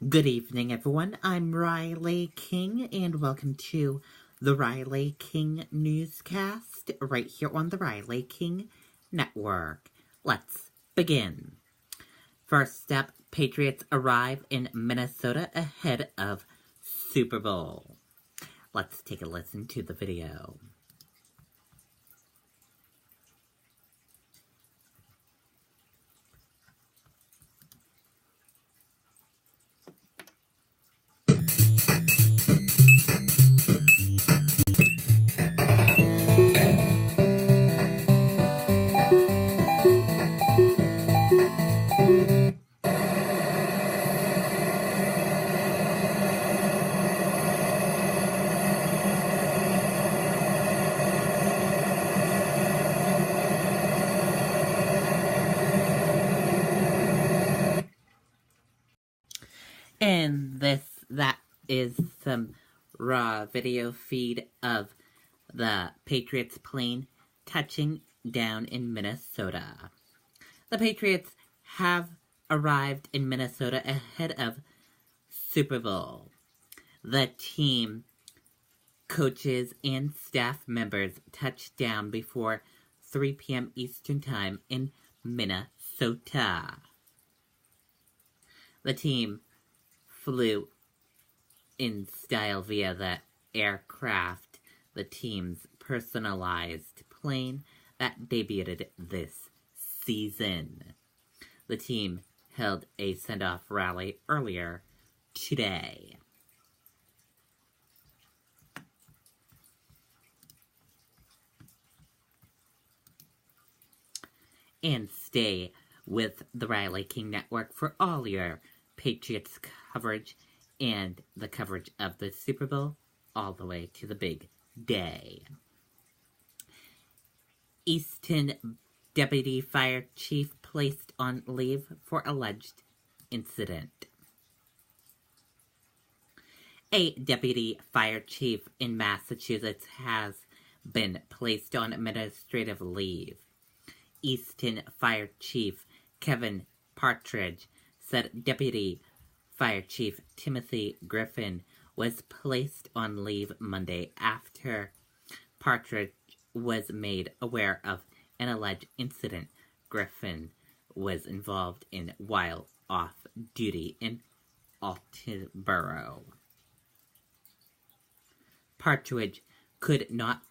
Good evening, everyone. I'm Riley King, and welcome to the Riley King Newscast right here on the Riley King Network. Let's begin. First up, Patriots arrive in Minnesota ahead of Super Bowl. Let's take a listen to the video. And that is some raw video feed of the Patriots plane touching down in Minnesota. The Patriots have arrived in Minnesota ahead of Super Bowl. The team, coaches, and staff members touched down before 3 p.m. Eastern Time in Minnesota. The team flew in style via the aircraft, the team's personalized plane that debuted this season. The team held a send-off rally earlier today. And stay with the Riley King Network for all your Patriots coverage and the coverage of the Super Bowl all the way to the big day. Easton Deputy Fire Chief placed on leave for alleged incident. A deputy fire chief in Massachusetts has been placed on administrative leave. Easton Fire Chief Kevin Partridge said Deputy Fire Chief Timothy Griffin was placed on leave Monday after Partridge was made aware of an alleged incident Griffin was involved in while off duty in Altonboro. Partridge could not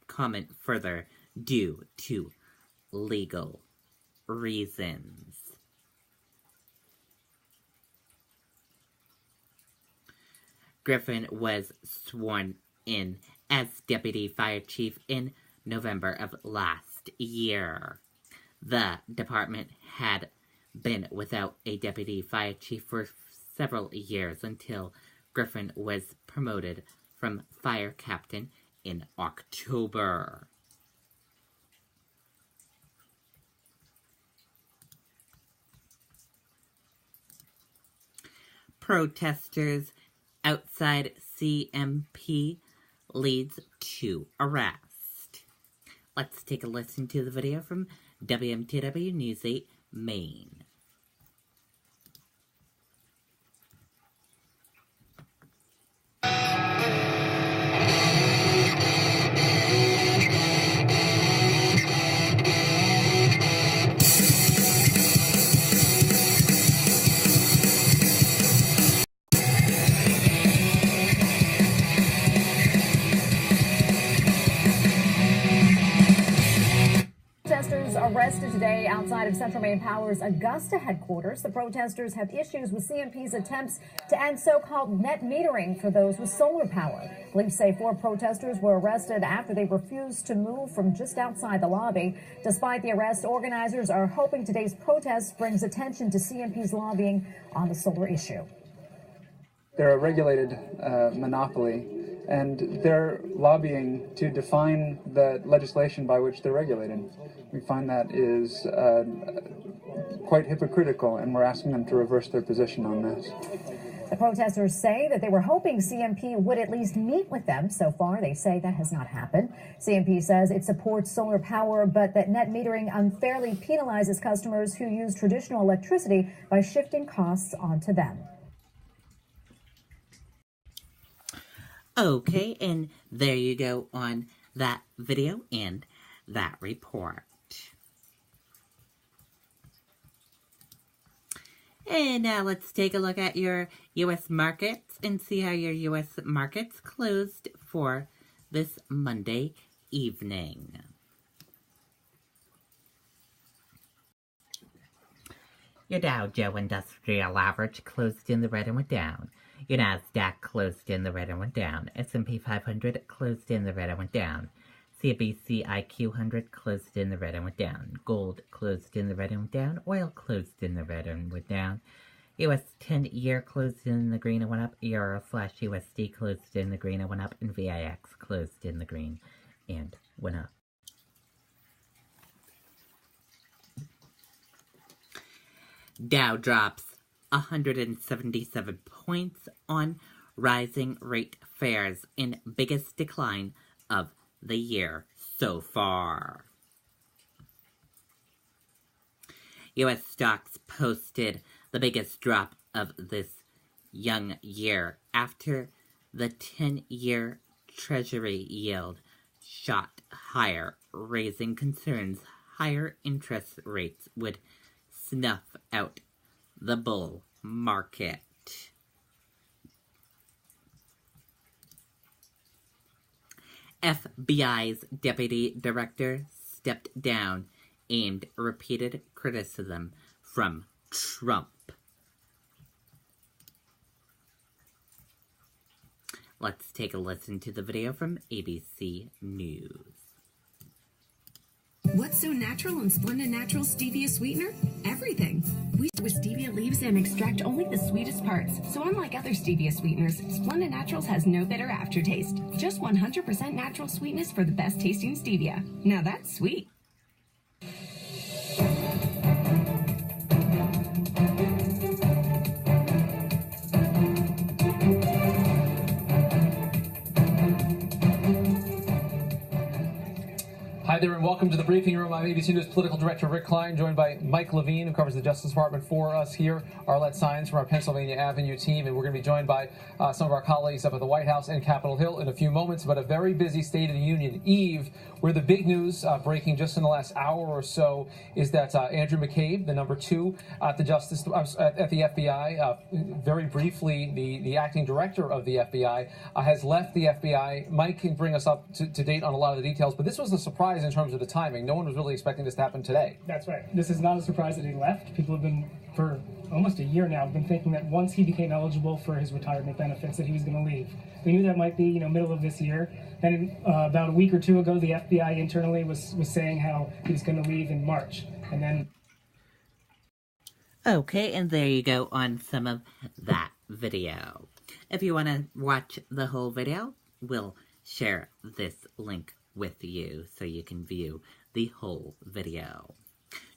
comment further due to legal reasons. Griffin was sworn in as Deputy Fire Chief in November of last year. The department had been without a Deputy Fire Chief for several years until Griffin was promoted from Fire Captain in October. Protesters outside CMP leads to arrest. Let's take a listen to the video from WMTW News 8 Maine. Arrested today outside of Central Maine Power's Augusta headquarters. The protesters have issues with CMP's attempts to end so-called net metering for those with solar power. Police say 4 protesters were arrested after they refused to move from just outside the lobby. Despite the arrest, organizers are hoping today's protest brings attention to CMP's lobbying on the solar issue. They're a regulated monopoly, and they're lobbying to define the legislation by which they're regulated. We find that is quite hypocritical, and we're asking them to reverse their position on this. The protesters say that they were hoping CMP would at least meet with them. So far, they say that has not happened. CMP says it supports solar power, but that net metering unfairly penalizes customers who use traditional electricity by shifting costs onto them. Okay, and there you go on that video and that report. And now let's take a look at your U.S. markets and see how your U.S. markets closed for this Monday evening. Your Dow Jones Industrial Average closed in the red and went down. Your Nasdaq closed in the red and went down. S&P 500 closed in the red and went down. CNBC IQ 100 closed in the red and went down. Gold closed in the red and went down. Oil closed in the red and went down. US 10-year closed in the green and went up. Euro/USD closed in the green and went up. And VIX closed in the green and went up. Dow drops 177 points on rising rate fears in biggest decline of the year so far. U.S. stocks posted the biggest drop of this young year after the 10-year Treasury yield shot higher, raising concerns higher interest rates would snuff out the bull market. FBI's deputy director stepped down amid repeated criticism from Trump. Let's take a listen to the video from ABC News. What's so natural in Splenda Natural's stevia sweetener? Everything. We start with stevia leaves and extract only the sweetest parts. So unlike other stevia sweeteners, Splenda Naturals has no bitter aftertaste. Just 100% natural sweetness for the best tasting stevia. Now that's sweet. Hi there and welcome to the briefing room. I'm ABC News Political Director Rick Klein, joined by Mike Levine, who covers the Justice Department for us here, Arlette Saenz from our Pennsylvania Avenue team, and we're going to be joined by some of our colleagues up at the White House and Capitol Hill in a few moments, but a very busy State of the Union Eve, where the big news breaking just in the last hour or so is that Andrew McCabe, the number 2 at the at the FBI, very briefly, the acting director of the FBI, has left the FBI. Mike can bring us up to date on a lot of the details, but this was a surprise in terms of the timing. No one was really expecting this to happen today. That's right. This is not a surprise that he left. People have been, for almost a year now, been thinking that once he became eligible for his retirement benefits that he was going to leave. We knew that might be, middle of this year. Then about a week or two ago, the FBI internally was saying how he was going to leave in March. And then... Okay, and there you go on some of that video. If you want to watch the whole video, we'll share this link with you so you can view the whole video.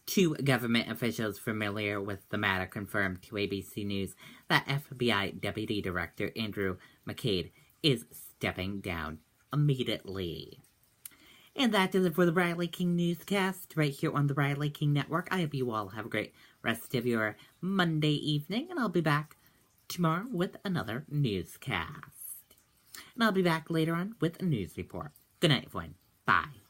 2 government officials familiar with the matter confirmed to ABC News that FBI Deputy Director Andrew McCabe is stepping down immediately. And that does it for the Riley King Newscast right here on the Riley King Network. I hope you all have a great rest of your Monday evening, and I'll be back tomorrow with another newscast. And I'll be back later on with a news report. Good night, everyone. Bye.